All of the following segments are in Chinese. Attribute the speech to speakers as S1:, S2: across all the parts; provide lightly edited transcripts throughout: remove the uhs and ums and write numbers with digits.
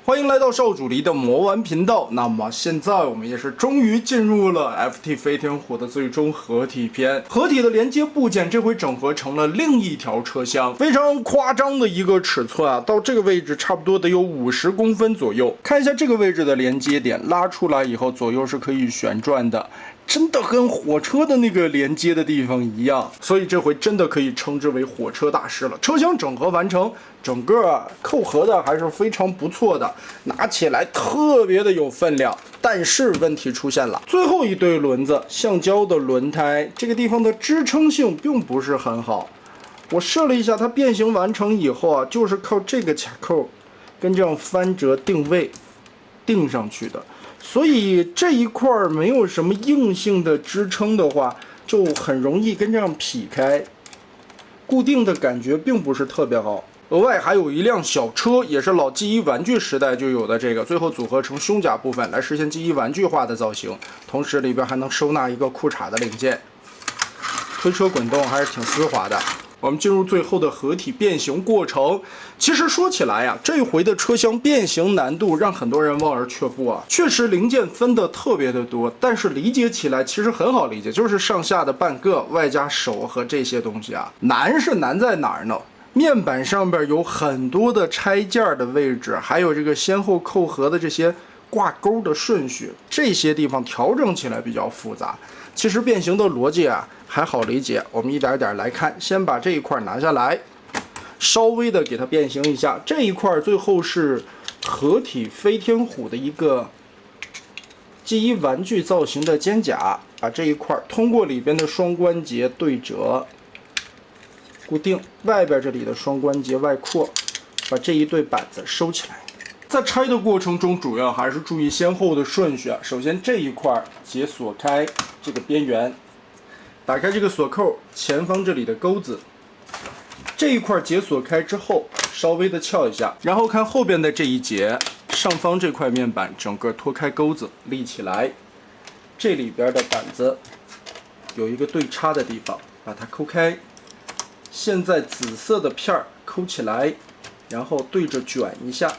S1: 欢迎来到少主离的魔玩频道。那么现在我们也是终于进入了 FT 飞天虎的最终合体篇。合体的连接部件这回整合成了另一条车厢，非常夸张的一个尺寸啊，到这个位置差不多得有50公分左右。看一下这个位置的连接点，拉出来以后左右是可以旋转的。 真的跟火车的那个连接的地方一样，所以这回真的可以称之为火车大师了。车厢整合完成，整个扣合的还是非常不错的，拿起来特别的有分量。但是问题出现了，最后一对轮子，橡胶的轮胎，这个地方的支撑性并不是很好。我试了一下，它变形完成以后啊，就是靠这个卡扣跟这样翻折定位定上去的。 所以这一块没有什么硬性的支撑的话，就很容易跟这样劈开，固定的感觉并不是特别好。额外还有一辆小车，也是老记忆玩具时代就有的这个，最后组合成胸甲部分来实现记忆玩具化的造型，同时里边还能收纳一个裤衩的零件。推车滚动还是挺丝滑的。 我们进入最后的合体变形过程。其实说起来呀，这一回的车厢变形难度让很多人望而却步啊。确实零件分的特别的多，但是理解起来其实很好理解，就是上下的半个，外加手和这些东西啊。难是难在哪儿呢？面板上边有很多的拆件的位置，还有这个先后扣合的这些挂钩的顺序，这些地方调整起来比较复杂。其实变形的逻辑啊。 还好理解，我们一点点来看。先把这一块拿下来，稍微的给它变形一下。这一块最后是合体飞天虎的一个记忆玩具造型的肩甲，把这一块通过里边的双关节对折固定，外边这里的双关节外扩，把这一对板子收起来。在拆的过程中，主要还是注意先后的顺序啊。首先这一块解锁开这个边缘。 打开这个锁扣，前方这里的钩子，这一块解锁开之后，稍微的翘一下，然后看后边的这一节，上方这块面板整个脱开钩子立起来，这里边的板子有一个对插的地方，把它抠开。现在紫色的片儿抠起来，然后对着卷一下，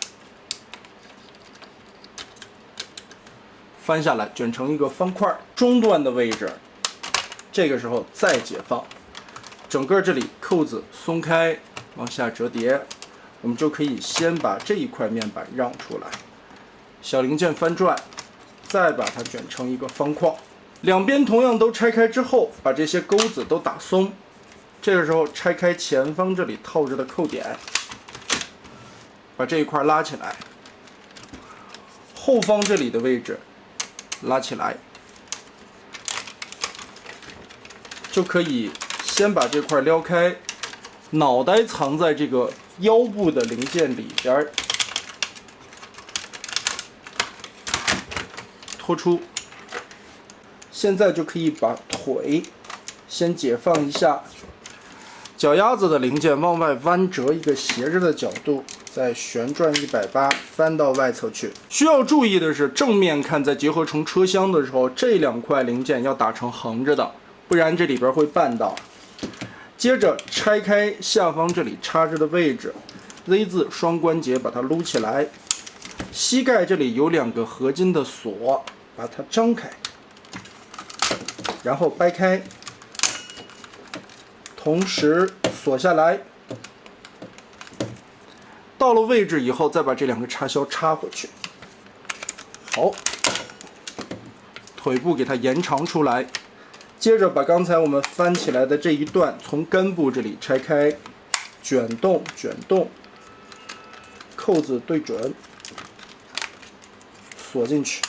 S1: 翻下来卷成一个方块，中段的位置。 这个时候再解放，整个这里扣子松开，往下折叠，我们就可以先把这一块面板让出来，小零件翻转，再把它卷成一个方框。两边同样都拆开之后，把这些钩子都打松。这个时候拆开前方这里套着的扣点，把这一块拉起来，后方这里的位置拉起来。 就可以先把这块撩开，脑袋藏在这个腰部的零件里边，拖出。现在就可以把腿先解放一下，脚丫子的零件往外弯折一个斜着的角度，再旋转180，翻到外侧去。需要注意的是，正面看在结合成车厢的时候，这两块零件要打成横着的。 不然这里边会绊到。接着拆开下方这里插着的位置 ，Z 字双关节把它撸起来，膝盖这里有2个合金的锁，把它张开，然后掰开，同时锁下来。到了位置以后，再把这2个插销插回去。好，腿部给它延长出来。 接着把刚才我们翻起来的这一段从根部这里拆开，卷动卷动，扣子对准，锁进去。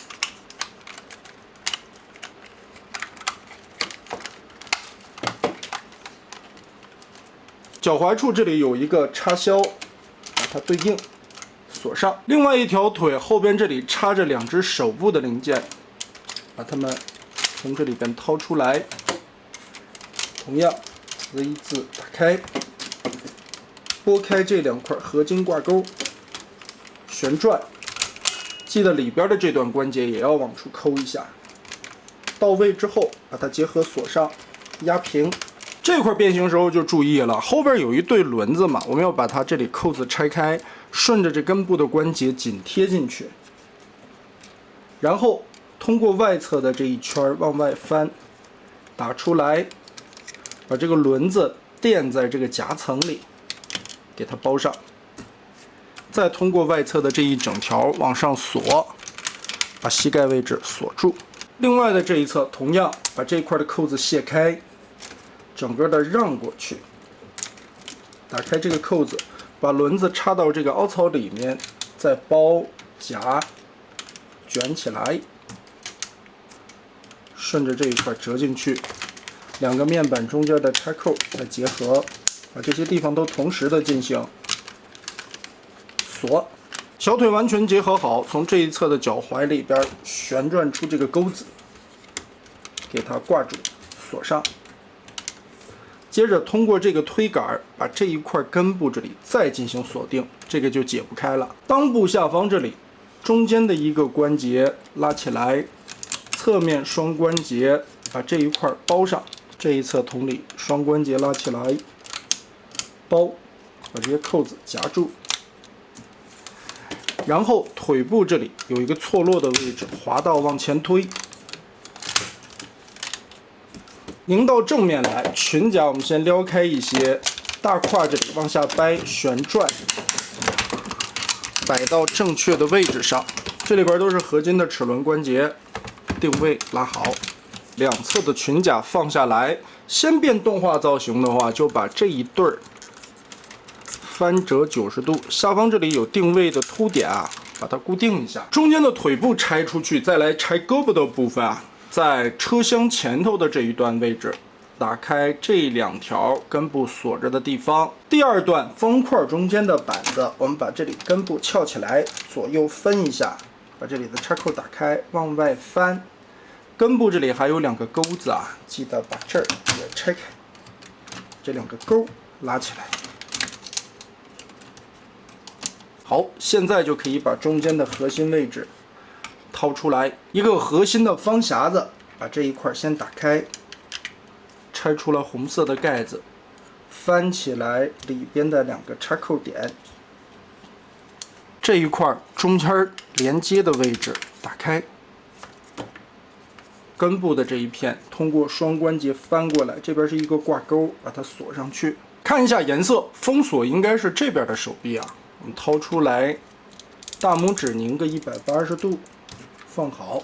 S1: 脚踝处这里有一个插销，把它对应锁上。另外一条腿后边这里插着2只手部的零件，把它们 从这里边掏出来，同样 Z 字打开，拨开这2块合金挂钩，旋转，记得里边的这段关节也要往出抠一下。到位之后，把它结合锁上，压平，这块变形时候就注意了，后边有一对轮子嘛，我们要把它这里扣子拆开，顺着这根部的关节紧贴进去，然后通过外侧的这一圈往外翻，打出来，把这个轮子垫在这个夹层里，给它包上，再通过外侧的这一整条往上锁，把膝盖位置锁住。另外的这一侧同样把这一块的扣子卸开，整个的让过去，打开这个扣子，把轮子插到这个凹槽里面，再包夹卷起来，顺着这一块折进去，两个面板中间的插扣再结合，把这些地方都同时的进行锁。小腿完全结合好，从这一侧的脚踝里边旋转出这个钩子，给它挂住锁上。接着通过这个推杆把这一块根部这里再进行锁定，这个就解不开了。裆部下方这里中间的一个关节拉起来，侧面双关节把这一块包上，这一侧同理，双关节拉起来包，把这些扣子夹住。然后腿部这里有一个错落的位置，滑道往前推，拧到正面来，裙甲我们先撩开一些，大胯这里往下掰，旋转，摆到正确的位置上。这里边都是合金的齿轮关节，定位拉好，两侧的裙甲放下来。先变动画造型的话，就把这一对儿翻折90度，下方这里有定位的凸点啊，把它固定一下。中间的腿部拆出去，再来拆胳膊的部分啊，在车厢前头的这一段位置，打开这两条根部锁着的地方。第二段方块中间的板子，我们把这里根部翘起来，左右分一下，把这里的插扣打开，往外翻。根部这里还有两个钩子啊，记得把这儿也拆开，这两个钩拉起来。好，现在就可以把中间的核心位置掏出来，一个核心的方匣子，把这一块先打开，拆出了红色的盖子，翻起来里边的两个插扣点，这一块中间连接的位置打开，根部的这一片通过双关节翻过来，这边是一个挂钩，把它锁上去。看一下颜色，封锁应该是这边的手臂啊。我们掏出来，大拇指拧个180度，放好。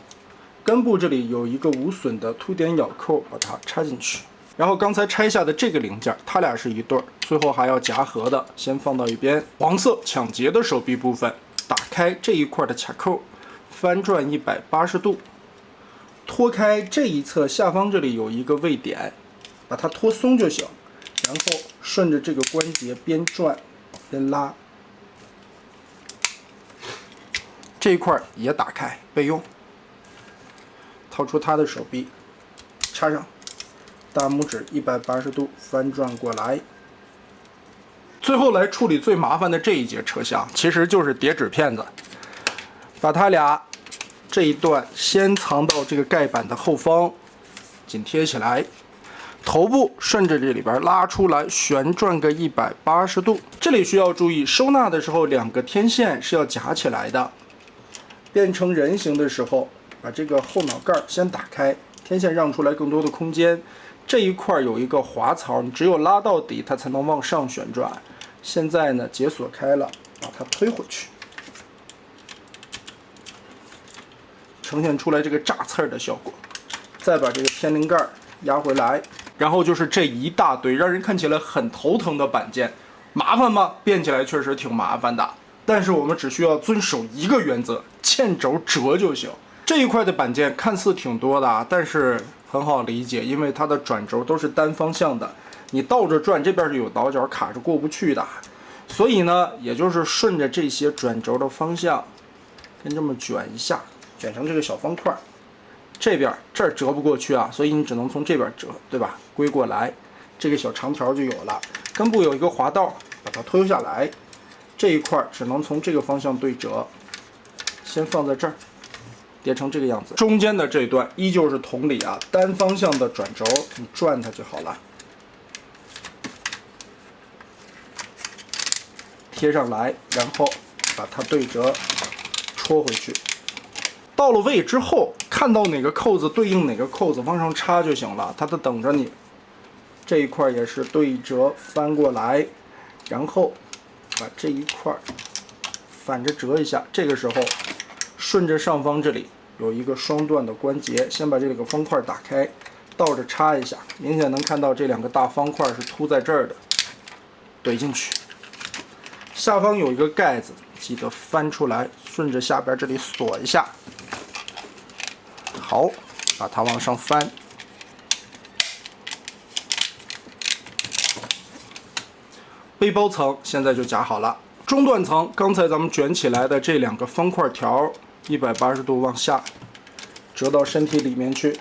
S1: 根部这里有一个无损的凸点咬扣，把它插进去。然后刚才拆下的这个零件，它俩是一对儿，最后还要夹合的，先放到一边。黄色抢劫的手臂部分，打开这一块的卡扣，翻转180度，脱开这一侧下方这里有一个位点，把它脱松就行。然后顺着这个关节边转边拉。这一块也打开备用，掏出它的手臂，插上，大拇指180度翻转过来。最后来处理最麻烦的这一节车厢，其实就是叠纸片子，把它俩这一段先藏到这个盖板的后方，紧贴起来。头部顺着这里边拉出来，旋转个180度。这里需要注意，收纳的时候两个天线是要夹起来的。变成人形的时候，把这个后脑盖先打开，天线让出来更多的空间。这一块有一个滑槽，你只有拉到底，它才能往上旋转。现在呢，解锁开了，把它推回去，呈现出来这个炸刺儿的效果。再把这个天灵盖压回来，然后就是这一大堆让人看起来很头疼的板件。麻烦吗？变起来确实挺麻烦的。但是我们只需要遵守一个原则，欠轴折就行。这一块的板件看似挺多的啊，但是很好理解，因为它的转轴都是单方向的，你倒着转，这边是有倒角卡着过不去的。所以呢，也就是顺着这些转轴的方向，跟这么卷一下，卷成这个小方块。这边这儿折不过去啊，所以你只能从这边折，对吧？归过来，这个小长条就有了。根部有一个滑道，把它推下来。这一块只能从这个方向对折，先放在这儿，叠成这个样子。中间的这段依旧是同理啊，单方向的转轴，你转它就好了。贴上来，然后把它对折戳回去。到了位之后，看到哪个扣子对应哪个扣子往上插就行了，它等着你。这一块也是对折翻过来，然后把这一块反着折一下。这个时候顺着上方这里有一个双段的关节，先把这个方块打开，倒着插一下，明显能看到这两个大方块是凸在这儿的，怼进去。下方有一个盖子，记得翻出来，顺着下边这里锁一下。好，把它往上翻。背包层现在就夹好了。中段层，刚才咱们卷起来的这两个方块条，180度往下折到身体里面去。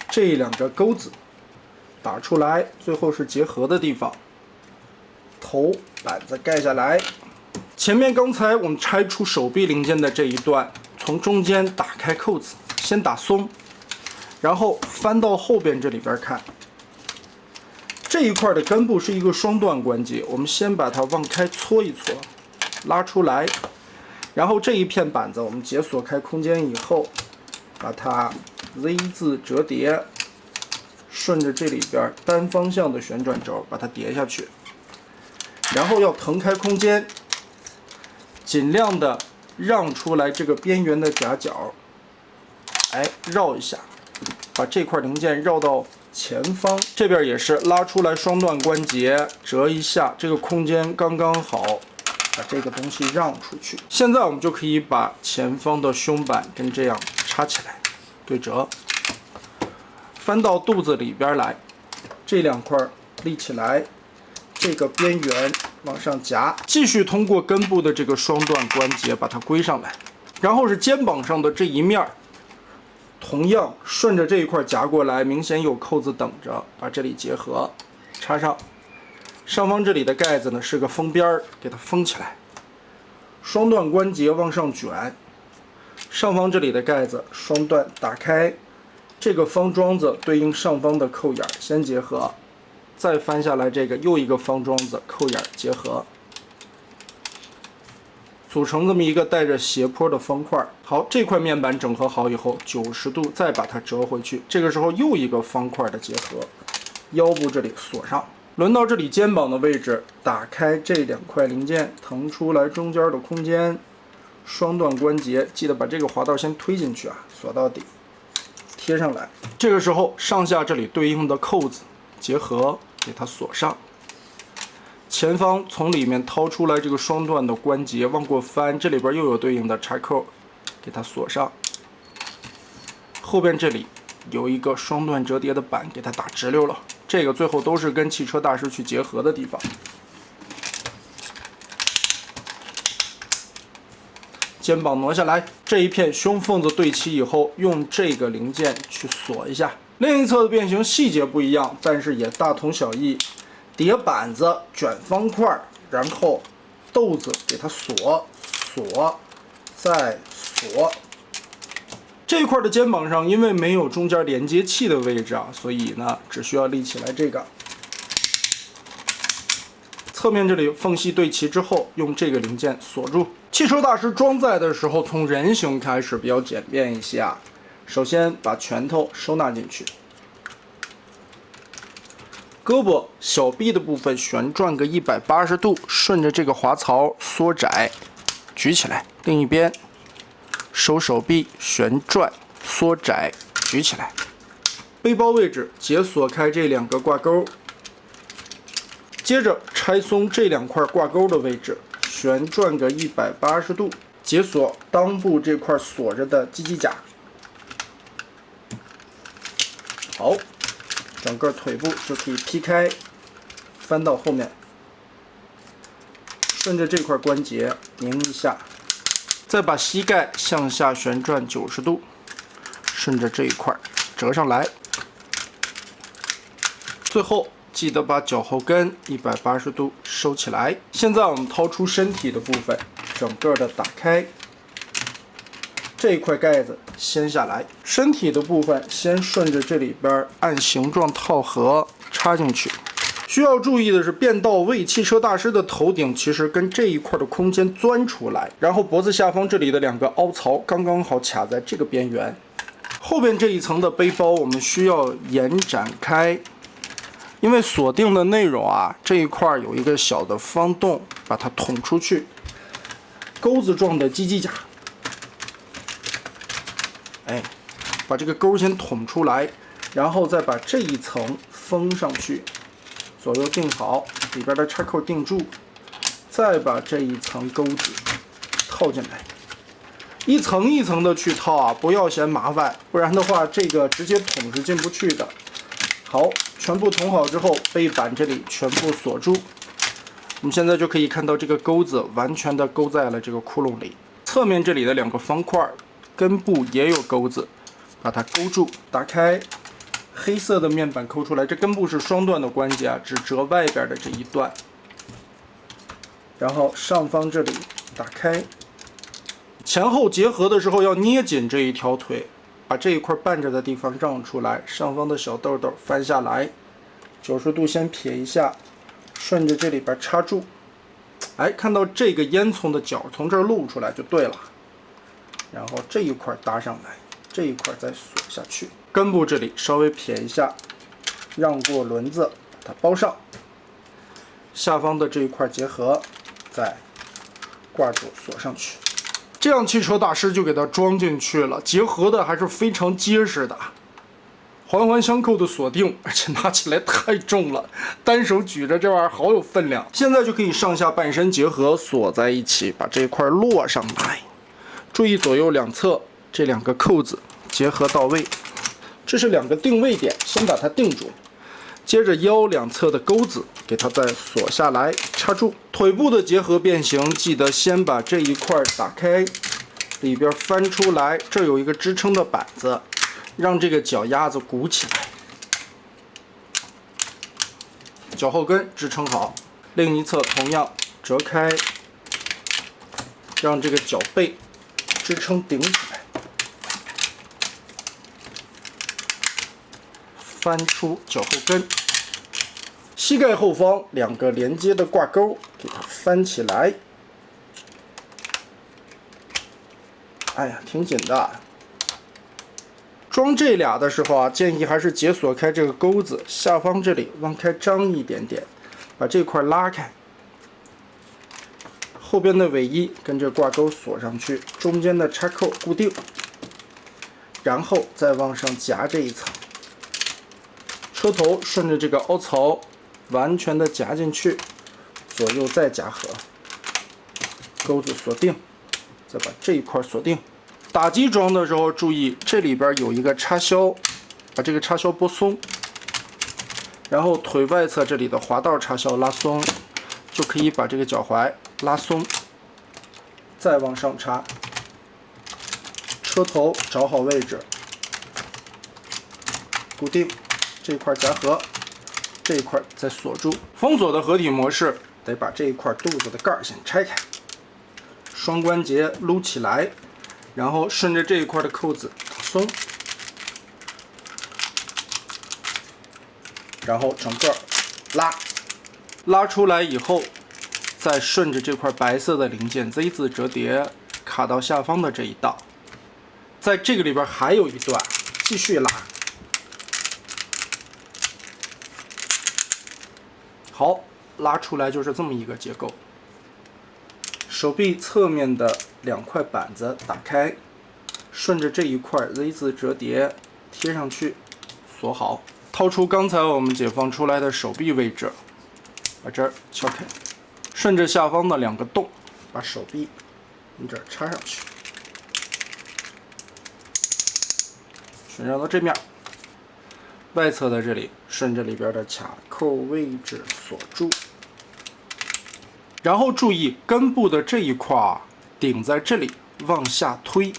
S1: 这两个钩子打出来，最后是结合的地方。头板子盖下来。前面刚才我们拆出手臂零件的这一段，从中间打开扣子，先打松，然后翻到后边这里边看。这一块的根部是一个双段关节，我们先把它往开搓一搓，拉出来，然后这一片板子我们解锁开空间以后，把它 Z 字折叠，顺着这里边单方向的旋转轴把它叠下去，然后要腾开空间，尽量的让出来这个边缘的夹角，绕一下，把这块零件绕到前方，这边也是拉出来双段关节，折一下，这个空间刚刚好，把这个东西让出去。现在我们就可以把前方的胸板跟这样插起来，对折，翻到肚子里边来，这两块立起来，这个边缘往上夹，继续通过根部的这个双段关节把它归上来，然后是肩膀上的这一面。同样顺着这一块夹过来，明显有扣子等着，把这里结合，插上。上方这里的盖子呢是个封边，给它封起来。双段关节往上卷，上方这里的盖子双段打开，这个方桩子对应上方的扣眼先结合，再翻下来这个又一个方桩子扣眼结合。组成这么一个带着斜坡的方块。好，这块面板整合好以后，90度再把它折回去。这个时候又一个方块的结合，腰部这里锁上。轮到这里肩膀的位置，打开这两块零件，腾出来中间的空间，双段关节，记得把这个滑道先推进去啊，锁到底，贴上来。这个时候上下这里对应的扣子结合，给它锁上。前方从里面掏出来这个双段的关节，往过翻，这里边又有对应的插扣，给它锁上。后边这里有一个双段折叠的板，给它打直溜了。这个最后都是跟汽车大师去结合的地方。肩膀挪下来，这一片胸缝子对齐以后，用这个零件去锁一下。另一侧的变形细节不一样，但是也大同小异。叠板子，卷方块，然后豆子给它锁，再锁。这一块的肩膀上，因为没有中间连接器的位置啊，所以呢，只需要立起来这个。侧面这里缝隙对齐之后，用这个零件锁住。汽车大师装载的时候，从人形开始比较简便一些啊。首先把拳头收纳进去。胳膊、小臂的部分旋转个180度，顺着这个滑槽缩窄，举起来。另一边收手臂，旋转、缩窄，举起来。背包位置解锁开这两个挂钩，接着拆松这两块挂钩的位置，旋转个180度，解锁裆部这块锁着的机机甲。好。整个腿部就可以劈开，翻到后面，顺着这块关节拧一下，再把膝盖向下旋转90度，顺着这一块折上来。最后记得把脚后跟180度收起来。现在我们掏出身体的部分，整个的打开。这一块盖子掀下来，身体的部分先顺着这里边按形状套合插进去，需要注意的是，变道为汽车大师的头顶其实跟这一块的空间钻出来，然后脖子下方这里的2个凹槽刚刚好卡在这个边缘。后边这一层的背包我们需要延展开，因为锁定的内容啊，这一块有一个小的方洞，把它捅出去，钩子状的机甲，哎，把这个钩先捅出来，然后再把这一层封上去。左右定好，里边的插扣定住，再把这一层钩子套进来，一层一层的去套啊，不要嫌麻烦，不然的话这个直接捅是进不去的。好，全部捅好之后，背板这里全部锁住。我们现在就可以看到这个钩子完全的勾在了这个窟窿里。侧面这里的2个方块，根部也有钩子，把它勾住，打开。黑色的面板抠出来，这根部是双段的关节啊，只折外边的这一段。然后上方这里打开，前后结合的时候要捏紧这一条腿，把这一块绊着的地方让出来，上方的小豆豆翻下来，90度先撇一下，顺着这里边插住。哎，看到这个烟囱的角从这儿露出来就对了。然后这一块搭上来，这一块再锁下去。根部这里稍微撇一下，让过轮子，把它包上。下方的这一块结合，再挂住锁上去。这样汽车大师就给它装进去了，结合的还是非常结实的，环环相扣的锁定，而且拿起来太重了，单手举着这玩意儿好有分量。现在就可以上下半身结合锁在一起，把这一块落上来。注意左右两侧这2个扣子结合到位。这是2个定位点，先把它定住，接着腰两侧的钩子给它再锁下来，插住。腿部的结合变形，记得先把这一块打开，里边翻出来，这有一个支撑的板子，让这个脚丫子鼓起来，脚后跟支撑好。另一侧同样折开，让这个脚背支撑顶起来。翻出脚后跟，膝盖后方2个连接的挂钩给它翻起来。哎呀，挺紧的。装这俩的时候啊，建议还是解锁开这个钩子，下方这里往开张一点点，把这块拉开。后边的尾翼跟这挂钩锁上去，中间的插扣固定，然后再往上夹这一层。车头顺着这个凹槽完全的夹进去，左右再夹合，钩子锁定，再把这一块锁定。打击装的时候注意，这里边有一个插销，把这个插销拨松，然后腿外侧这里的滑道插销拉松，就可以把这个脚踝拉松，再往上插，车头找好位置，固定。这一块夹合，这一块再锁住。封锁的合体模式得把这一块肚子的盖先拆开，双关节撸起来，然后顺着这一块的扣子松，然后整个拉出来以后，再顺着这块白色的零件 Z 字折叠卡到下方的这一道，在这个里边还有一段，继续拉。好，拉出来就是这么一个结构。手臂侧面的2块板子打开，顺着这一块 Z 字折叠贴上去，锁好。掏出刚才我们解放出来的手臂位置，把这儿撬开，顺着下方的2个洞，把手臂从这儿插上去，旋转到这面。外侧的这里，顺着里边的卡扣位置锁住，然后注意根部的这一块顶在这里往下推。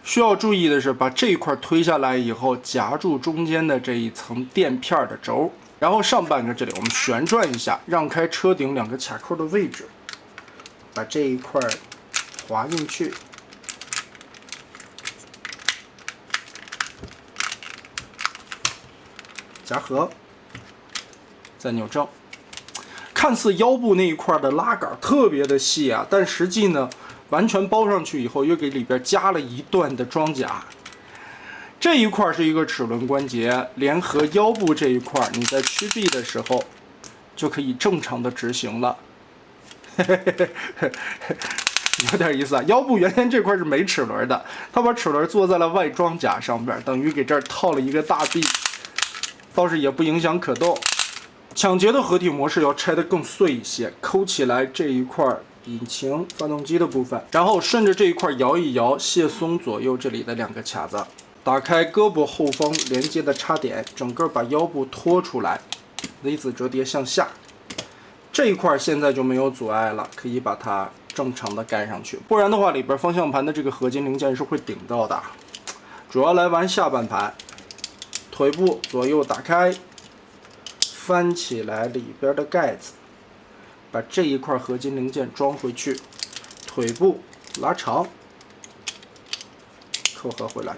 S1: 需要注意的是，把这一块推下来以后，夹住中间的这一层垫片的轴，然后上半个这里我们旋转一下，让开车顶2个卡扣的位置，把这一块滑进去。夹合，再扭正。看似腰部那一块的拉杆特别的细啊，但实际呢，完全包上去以后，又给里边加了一段的装甲。这一块是一个齿轮关节，联合腰部这一块，你在屈臂的时候就可以正常的执行了。有点意思啊！腰部原先这块是没齿轮的，他把齿轮做在了外装甲上边，等于给这儿套了一个大臂，倒是也不影响可动。抢劫的合体模式要拆得更碎一些，抠起来这一块引擎、发动机的部分，然后顺着这一块摇一摇，卸松左右这里的两个卡子，打开胳膊后方连接的插点，整个把腰部拖出来 ，V 字折叠向下。这一块现在就没有阻碍了，可以把它正常的盖上去，不然的话里边方向盘的这个合金零件是会顶到的。主要来玩下半盘，腿部左右打开，翻起来里边的盖子，把这一块合金零件装回去，腿部拉长，扣合回来，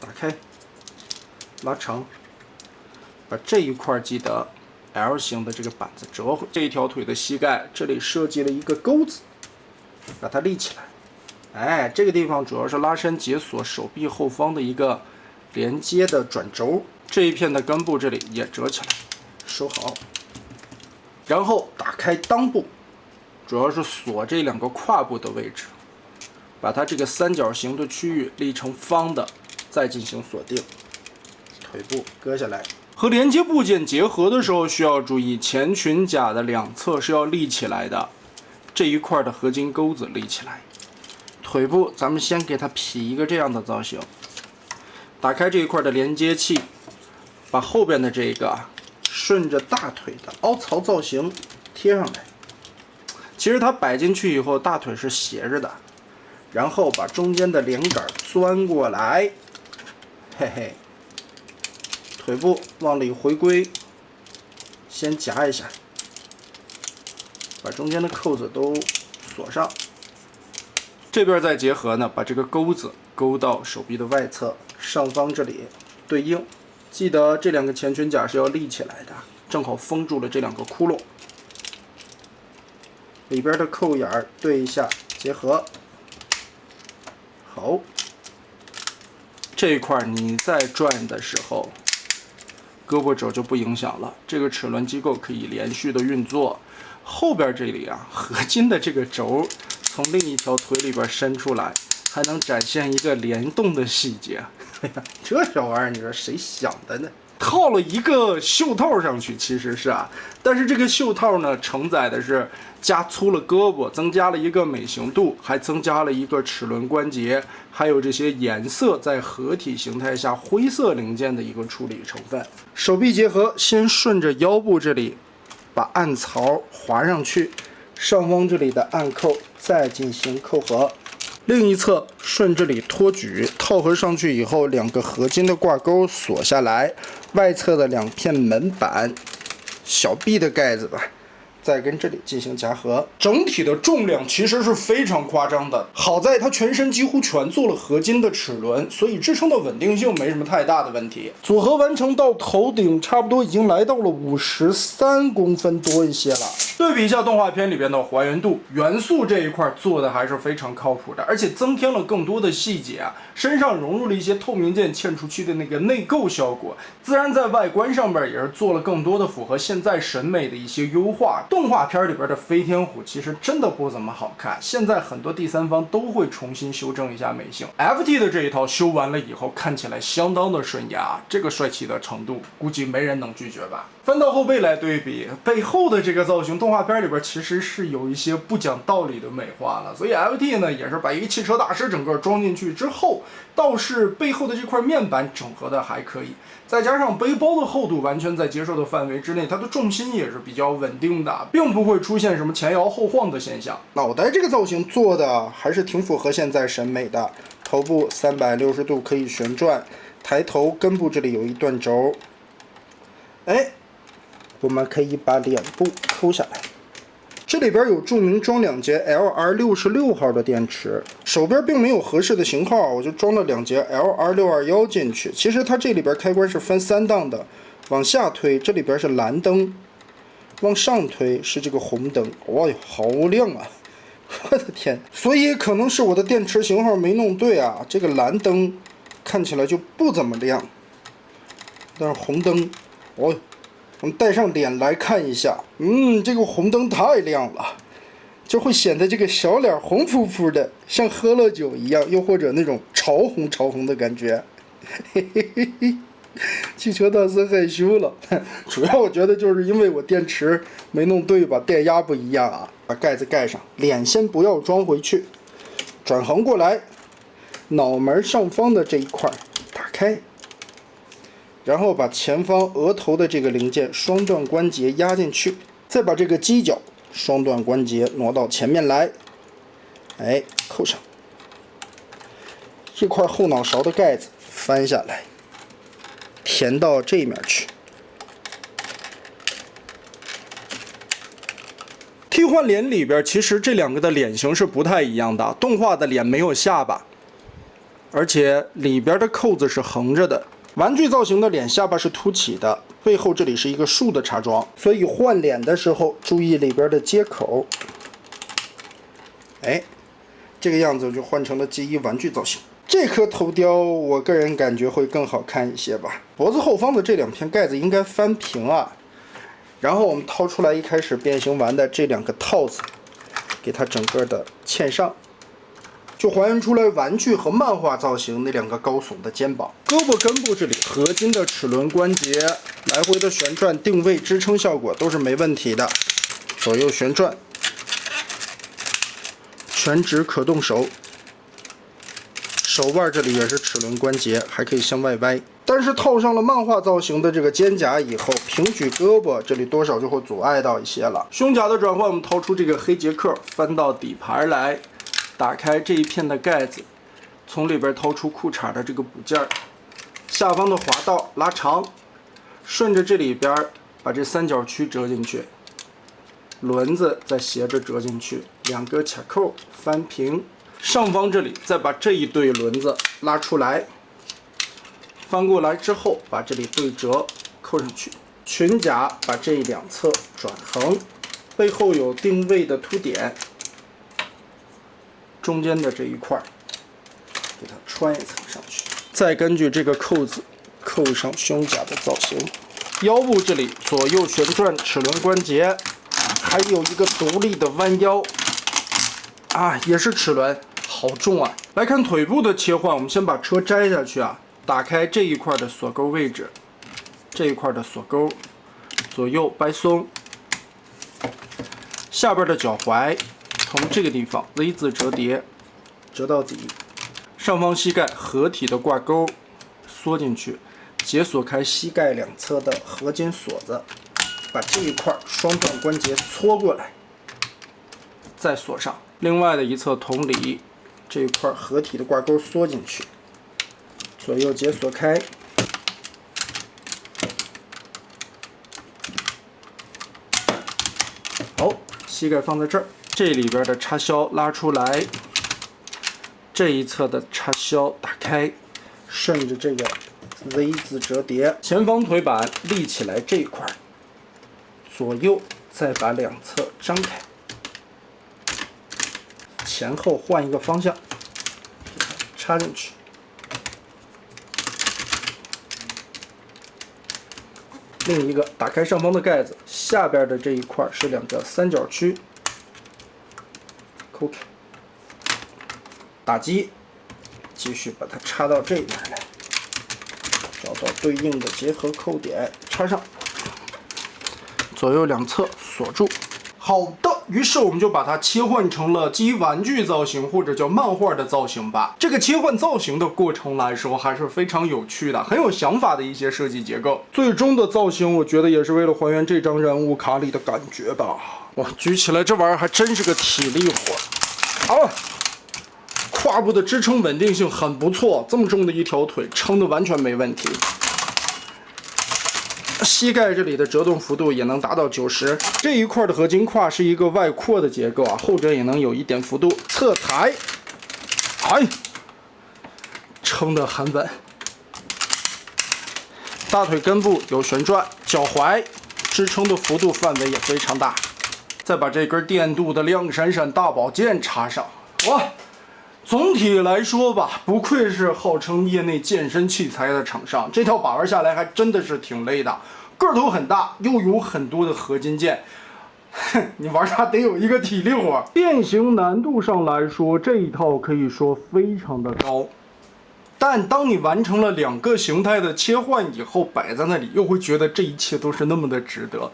S1: 打开，拉长。把这一块记得 L 型的这个板子折回，这一条腿的膝盖这里设计了一个钩子，把它立起来。哎，这个地方主要是拉伸解锁手臂后方的一个连接的转轴。这一片的根部这里也折起来，收好。然后打开裆部，主要是锁这两个胯部的位置，把它这个三角形的区域立成方的，再进行锁定。腿部割下来。和连接部件结合的时候需要注意，前裙甲的两侧是要立起来的，这一块的合金钩子立起来。腿部咱们先给它劈一个这样的造型，打开这一块的连接器，把后边的这个顺着大腿的凹槽造型贴上来。其实它摆进去以后，大腿是斜着的，然后把中间的连杆钻过来，嘿嘿。腿部往里回归，先夹一下，把中间的扣子都锁上。这边再结合呢，把这个钩子勾到手臂的外侧上方这里对应。记得这两个前裙甲是要立起来的，正好封住了这两个窟窿。里边的扣眼对一下，结合。好，这一块你在转的时候，胳膊肘就不影响了，这个齿轮机构可以连续的运作。后边这里啊，合金的这个轴从另一条腿里边伸出来，还能展现一个联动的细节。哎呀，这小玩意儿你说谁想的呢？套了一个袖套上去，其实是啊，但是这个袖套呢，承载的是加粗了胳膊，增加了一个美型度，还增加了一个齿轮关节，还有这些颜色在合体形态下灰色零件的一个处理成分。手臂结合，先顺着腰部这里把按槽滑上去，上方这里的按扣再进行扣合。另一侧顺这里托举，套合上去以后，两个合金的挂钩锁下来，外侧的两片门板，小臂的盖子吧，再跟这里进行夹合。整体的重量其实是非常夸张的，好在它全身几乎全做了合金的齿轮，所以支撑的稳定性没什么太大的问题。组合完成到头顶，差不多已经来到了53公分多一些了。对比一下动画片里边的还原度，元素这一块做的还是非常靠谱的，而且增添了更多的细节啊，身上融入了一些透明件嵌出去的那个内构效果，自然在外观上面也是做了更多的符合现在审美的一些优化。动画片里边的飞天虎其实真的不怎么好看，现在很多第三方都会重新修正一下美性。FT 的这一套修完了以后，看起来相当的顺压，这个帅气的程度，估计没人能拒绝吧。翻到后背来对比，背后的这个造型，动画片里边其实是有一些不讲道理的美化了，所以 FT 呢也是把一个汽车大师整个装进去之后，倒是背后的这块面板整合的还可以，再加上背包的厚度完全在接受的范围之内，它的重心也是比较稳定的，并不会出现什么前摇后晃的现象。脑袋这个造型做的还是挺符合现在审美的，头部360度可以旋转，抬头根部这里有一段轴，哎，我们可以把脸部抠下来，这里边有注明装2节 LR66号的电池，手边并没有合适的型号，我就装了2节 LR621进去。其实它这里边开关是分3档的，往下推这里边是蓝灯，往上推是这个红灯。哇，好亮啊！我的天！所以可能是我的电池型号没弄对啊，这个蓝灯看起来就不怎么亮，但是红灯，哦。我们带上脸来看一下，这个红灯太亮了，就会显得这个小脸红扑扑的，像喝了酒一样，又或者那种潮红的感觉。嘿嘿嘿嘿，汽车大师害羞了，主要我觉得就是因为我电池没弄对吧，电压不一样啊。把盖子盖上，脸先不要装回去，转横过来，脑门上方的这一块打开。然后把前方额头的这个零件双段关节压进去，再把这个犄角双段关节挪到前面来，哎，扣上。这块后脑勺的盖子翻下来，填到这面去。替换脸里边，其实这2个的脸型是不太一样的，动画的脸没有下巴，而且里边的扣子是横着的。玩具造型的脸下巴是凸起的，背后这里是一个竖的插桩，所以换脸的时候注意里边的接口。哎，这个样子就换成了 G1 玩具造型。这颗头雕我个人感觉会更好看一些吧。脖子后方的这2片盖子应该翻平啊，然后我们掏出来一开始变形完的这2个套子，给它整个的嵌上。就还原出来玩具和漫画造型那2个高耸的肩膀，胳膊根部这里合金的齿轮关节，来回的旋转定位支撑效果都是没问题的。左右旋转，全指可动手，手腕这里也是齿轮关节，还可以向外歪。但是套上了漫画造型的这个肩胛以后，平举胳膊这里多少就会阻碍到一些了。胸甲的转换，我们掏出这个黑杰克，翻到底盘来。打开这一片的盖子，从里边掏出裤衩的这个补件，下方的滑道拉长，顺着这里边把这3角区折进去，轮子再斜着折进去，2个卡扣翻平，上方这里再把这一对轮子拉出来，翻过来之后把这里对折扣上去，裙甲把这2侧转横，背后有定位的凸点。中间的这一块给它穿一层上去，再根据这个扣子扣上胸甲的造型。腰部这里左右旋转齿轮关节，还有一个独立的弯腰啊，也是齿轮，好重啊！来看腿部的切换，我们先把车摘下去啊，打开这一块的锁钩位置，这一块的锁钩，左右掰松，下边的脚踝。从这个地方 Z 字折叠，折到底，上方膝盖合体的挂钩缩进去，解锁开膝盖2侧的合金锁子，把这一块双段关节搓过来，再锁上。另外的一侧同理，这一块合体的挂钩缩进去，左右解锁开。好，膝盖放在这儿。这里边的插销拉出来，这一侧的插销打开，顺着这个 Z 字折叠，前方腿板立起来这一块，左右再把2侧张开，前后换一个方向，给它插进去。另一个打开上方的盖子，下边的这一块是2个3角区。扣开，打击，继续把它插到这边来，找到对应的结合扣点，插上，左右2侧锁住。好的，于是我们就把它切换成了基于玩具造型或者叫漫画的造型吧。这个切换造型的过程来说还是非常有趣的，很有想法的一些设计结构。最终的造型，我觉得也是为了还原这张人物卡里的感觉吧。哇，举起来这玩意儿还真是个体力活啊！胯部的支撑稳定性很不错，这么重的一条腿撑得完全没问题。膝盖这里的折动幅度也能达到90。这一块的合金胯是一个外扩的结构啊，后者也能有一点幅度。侧抬，撑得很稳。大腿根部有旋转，脚踝支撑的幅度范围也非常大。再把这根电镀的亮闪闪大宝剑插上，哇！总体来说吧，不愧是号称业内健身器材的厂商，这套把玩下来还真的是挺累的，个头很大，又有很多的合金件，你玩它得有一个体力活。变形难度上来说，这一套可以说非常的高，但当你完成了2个形态的切换以后，摆在那里又会觉得这一切都是那么的值得。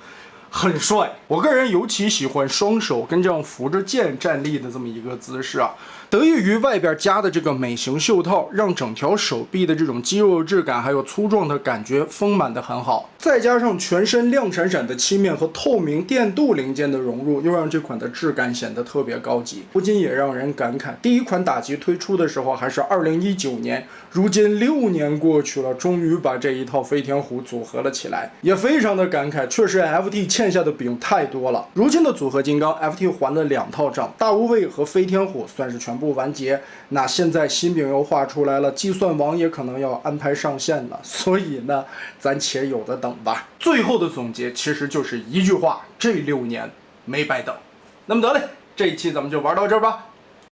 S1: 很帅，我个人尤其喜欢双手跟这样扶着剑站立的这么一个姿势啊。得益于外边加的这个美型袖套，让整条手臂的这种肌肉质感还有粗壮的感觉丰满的很好。再加上全身亮闪闪的漆面和透明电镀零件的融入，又让这款的质感显得特别高级。不禁也让人感慨，第一款打击推出的时候还是2019年，如今6年过去了，终于把这一套飞天虎组合了起来，也非常的感慨，确实 FT 欠下的饼太多了。如今的组合金刚 FT 还了2套账，大无畏和飞天虎算是全部完结。那现在新饼又画出来了，计算王也可能要安排上线了，所以呢，咱且有的等吧。最后的总结其实就是一句话：这6年没白等。那么得嘞，这一期咱们就玩到这儿吧。